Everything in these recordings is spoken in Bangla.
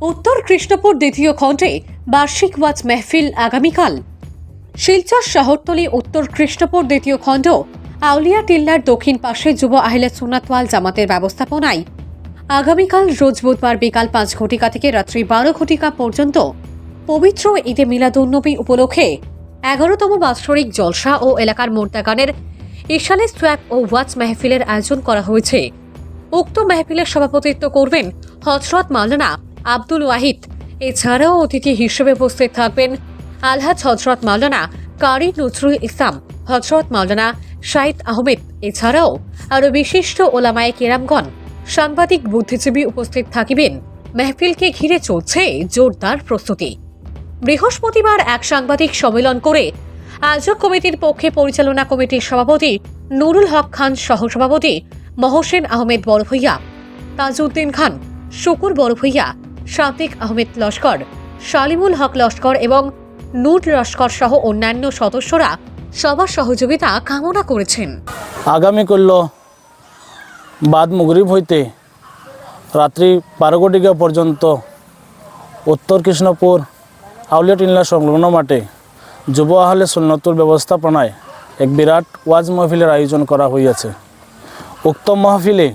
উত্তর কৃষ্ণপুর দ্বিতীয় খণ্ডে বার্ষিক ওয়াজ মেহফিল আগামীকাল। শিলচর শহরতলি উত্তর কৃষ্ণপুর দ্বিতীয় খণ্ড আউলিয়া টিল্লার দক্ষিণ পাশে যুব আহলে সুন্নাত ওয়াল জামাতের ব্যবস্থাপনায় আগামীকাল রোজ বুধবার বিকাল 5 ঘটিকা থেকে রাত্রি 12 ঘটিকা পর্যন্ত পবিত্র ঈদে মিলাদুন্নবী উপলক্ষে 11তম বাৎসরিক জলসা ও এলাকার মোর্তাগানের ইশালে সোয়াব ও ওয়াজ মেহফিলের আয়োজন করা হয়েছে। উক্ত মেহফিলের সভাপতিত্ব করবেন হযরত মাওলানা আব্দুল ওয়াহিদ। এছাড়াও অতিথি হিসেবে উপস্থিত থাকবেন আলহাজ হযরত মাওলানা কারি নজরুল ইসলাম, হযরত মাওলানা শাহিদ আহমেদ। এছাড়াও আরও বিশিষ্ট ওলামায়ে কেরামগণ, সাংবাদিক, বুদ্ধিজীবী উপস্থিত থাকিবেন। মেহফিলকে ঘিরে চলছে জোরদার প্রস্তুতি। বৃহস্পতিবার এক সাংবাদিক সম্মেলন করে আয়োজক কমিটির পক্ষে পরিচালনা কমিটির সভাপতি নুরুল হক খান, সহসভাপতি মহসেন আহমেদ বড় ভূঁইয়া, তাজউদ্দিন খান, শুকুর বড় ভূঁইয়া, সাদিক আহমেদ লস্কর, শালিমুল হক লস্কর এবং নূর লস্কর সহ অন্যান্য সদস্যরা সবার সহযোগিতা কামনা করেছেন। আগামী করল বাদ মুগরিব হইতে রাত্রি 12 ঘটিকা পর্যন্ত উত্তর কৃষ্ণপুর আউলিয়া টিল্লা সংলগ্ন মাঠে যুব আহলে সুন্নতুল ব্যবস্থাপনায় এক বিরাট ওয়াজ মাহফিলের আয়োজন করা হইয়াছে। উক্ত মাহফিলে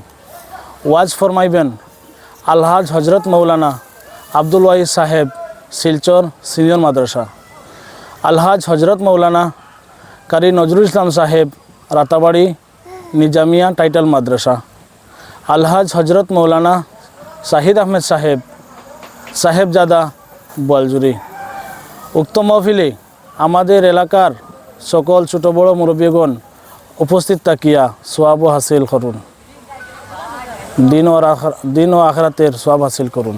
ওয়াজ ফরমাইবেন আলহাজ হজরত মৌলানা আব্দুল ওয়াহিদ সাহেব, শিলচর সিনিয়র মাদ্রাসা, আলহাজ হজরত মৌলানা কারি নজরুল ইসলাম সাহেব, রাতাবাড়ি নিজামিয়া টাইটেল মাদ্রাসা, আলহাজ হজরত মৌলানা শাহিদ আহমেদ সাহেব, সাহেবজাদা বলজুরি। উক্ত মাহফিলে আমাদের এলাকার সকল ছোট বড় মুরব্বীগণ উপস্থিত থাকিয়া সোয়াব হাসিল করুন, দিন ও আখরাতের সোয়াব হাসিল করুন।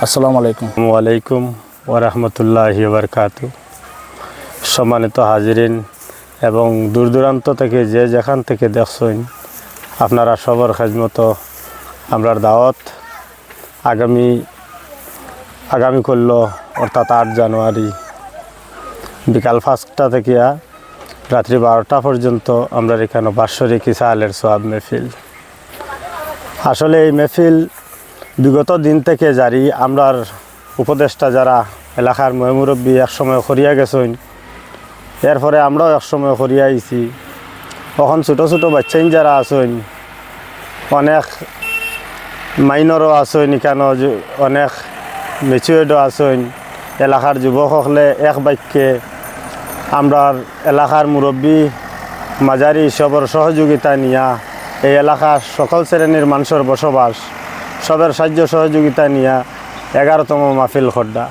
আসসালামু আলাইকুম। ওয়ালাইকুম ওরহমতুল্লাহি বারকাতু। সম্মানিত হাজিরিন এবং দূর দূরান্ত থেকে যে যেখান থেকে দেখছেন, আপনারা সবার খেজমত আমরার দাওয়াত আগামী করল অর্থাৎ 8 জানুয়ারি বিকাল 5টা থেকে রাত্রি 12টা পর্যন্ত আমরা এখানে বাৎসরিক ইসালের সোয়াব মেহফিল। আসলে এই মেহফিল বিগত দিন থেকে জারি। আমরার উপদেষ্টা যারা এলাকার মুরব্বী একসময় করিয়া গেছেন, এরপরে আমরাও একসময় করিয়া আইছি। তখন ছোটো ছোটো বাচ্চাইন যারা আছেন, অনেক মাইনরও আছেন, কেন অনেক মেচুয়েডও আছেন। এলাকার যুবকসকলে এক বাক্যে আমরার এলাকার মুরব্বী মাঝারি সবর সহযোগিতা নিয়া এই এলাকার সকল শ্রেণীর মানুষের বসবাস, সবের সাহায্য সহযোগিতা নিয়া 11তম মাহফিল খড্ডা।